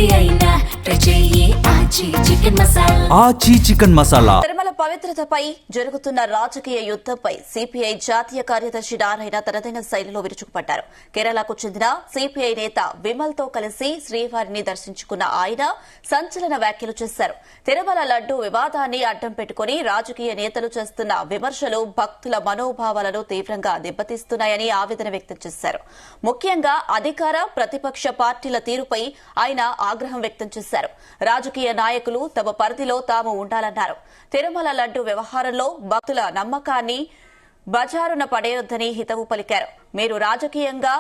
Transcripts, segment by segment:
ఏది అయినా ఆచి చికెన్ మసాలా. తిరుమల పవిత్రతపై జరుగుతున్న రాజకీయ యుద్దంపై సిపిఐ జాతీయ కార్యదర్శి నారాయణ తనదైన శైలిలో విరుచుకుపడ్డారు. కేరళకు చెందిన సిపిఐ నేత విమల్ తో కలిసి శ్రీవారిని దర్శించుకున్న ఆయన సంచలన వ్యాఖ్యలు చేశారు. తిరుమల లడ్డూ వివాదాన్ని అడ్డం పెట్టుకుని రాజకీయ నేతలు చేస్తున్న విమర్శలు భక్తుల మనోభావాలను తీవ్రంగా దెబ్బతీస్తున్నాయని ఆవేదన వ్యక్తం చేశారు. ముఖ్యంగా అధికార ప్రతిపక్ష పార్టీల తీరుపై ఆయన ఆగ్రహం వ్యక్తం చేశారు. రాజకీయ నాయకులు తమ పరిధిలో తాము ఉండాలన్నారు. తిరుమల లడ్డు వ్యవహారంలో భక్తుల నమ్మకాన్ని బజారున పడేయొద్దని హితవు పలికారు. మీరు రాజకీయంగా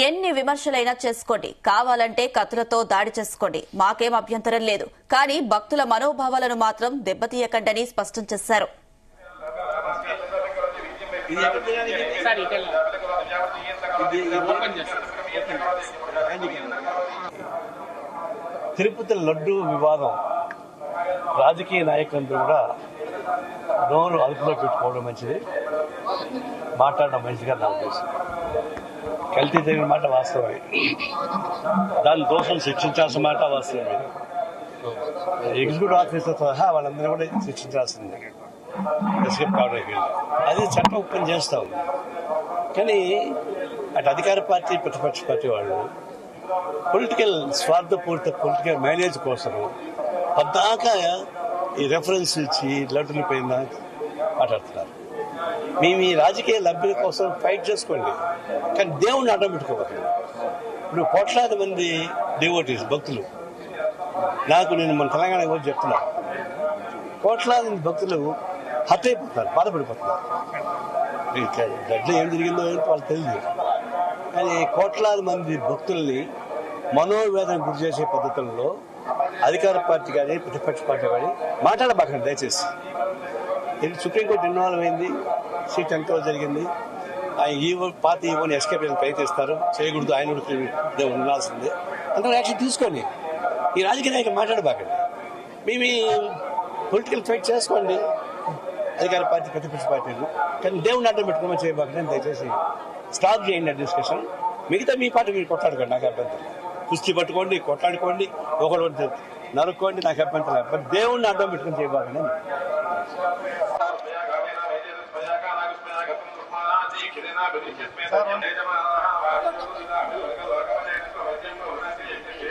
ఎన్ని విమర్శలైనా చేసుకోండి, కావాలంటే కత్తులతో దాడి చేసుకోండి, మాకేం అభ్యంతరం లేదు, కానీ భక్తుల మనోభావాలను మాత్రం దెబ్బతీయకండని స్పష్టం చేశారు. తిరుపతి లడ్డూ వివాదం రాజకీయ నాయకులందరూ కూడా నోరు అదుపులో పెట్టుకోవడం మంచిది, మాట్లాడడం మంచిగా నా ఉద్దేశం. కల్తీ జరిగిన మాట వాస్తవమే, దాని దోషం శిక్షించాల్సిన మాట వాస్తవమే. ఎగ్జిక్యూటివ్ ఆఫీసర్ సహా వాళ్ళందరూ కూడా శిక్షించాల్సిందే, ఎస్కేప్ కావడానికి. అది చట్టం పని చేస్తా ఉంది. కానీ అటు అధికార పార్టీ ప్రతిపక్ష పార్టీ వాళ్ళు పొలిటికల్ స్వార్థపూరిత పొలిటికల్ మైలేజ్ కోసం పద్దాక ఈ రెఫరెన్స్ ఇచ్చి లడ్డుల పైన మాట్లాడుతున్నారు. మేము ఈ రాజకీయ లబ్ధి కోసం ఫైట్ చేసుకోండి, కానీ దేవుణ్ణి అడ్డం పెట్టుకోవాలి. ఇప్పుడు కోట్లాది మంది డివోటీస్ భక్తులు, నేను మన తెలంగాణ గురించి చెప్తున్నా, కోట్లాది మంది భక్తులు హర్ట్ అయిపోతున్నారు, బాధపడిపోతున్నారు. లడ్లో ఏం జరిగిందో వాళ్ళకి తెలియదు, కానీ కోట్లాది మంది భక్తుల్ని మనోవేదన గురి చేసే పద్ధతుల్లో అధికార పార్టీ కానీ ప్రతిపక్ష పార్టీ కానీ మాట్లాడబాకండి దయచేసి. ఇది సుప్రీంకోర్టు ఇన్వాల్వ్ అయింది, సీట్ ఎంతో జరిగింది. ఈ పార్టీ ఇవ్వని ఎస్కేప్ ప్రయత్నిస్తారు, చేయకూడదు, ఆయన ఉండాల్సిందే. అందరూ యాక్షన్ తీసుకొని ఈ రాజకీయ నాయకులు మాట్లాడబాకండి. మేము పొలిటికల్ ఫైట్ చేసుకోండి అధికార పార్టీ ప్రతిపక్ష పార్టీలు, కానీ దేవుడిని అడ్డం పెట్టుకోమని చేయబాకండి. దయచేసి స్టాప్ చేయండి ఆ డిస్కషన్. మిగతా మీ పార్టీ మీరు కొట్లాడుకోండి, నాకు అభ్యంతరం. కుస్తీ పట్టుకోండి, కొట్లాడుకోండి, ఒకరు నరుక్కోండి, నాకు అభ్యంతరం. బట్ దేవుణ్ణి అడ్డం పెట్టుకుని చేయబాకండి.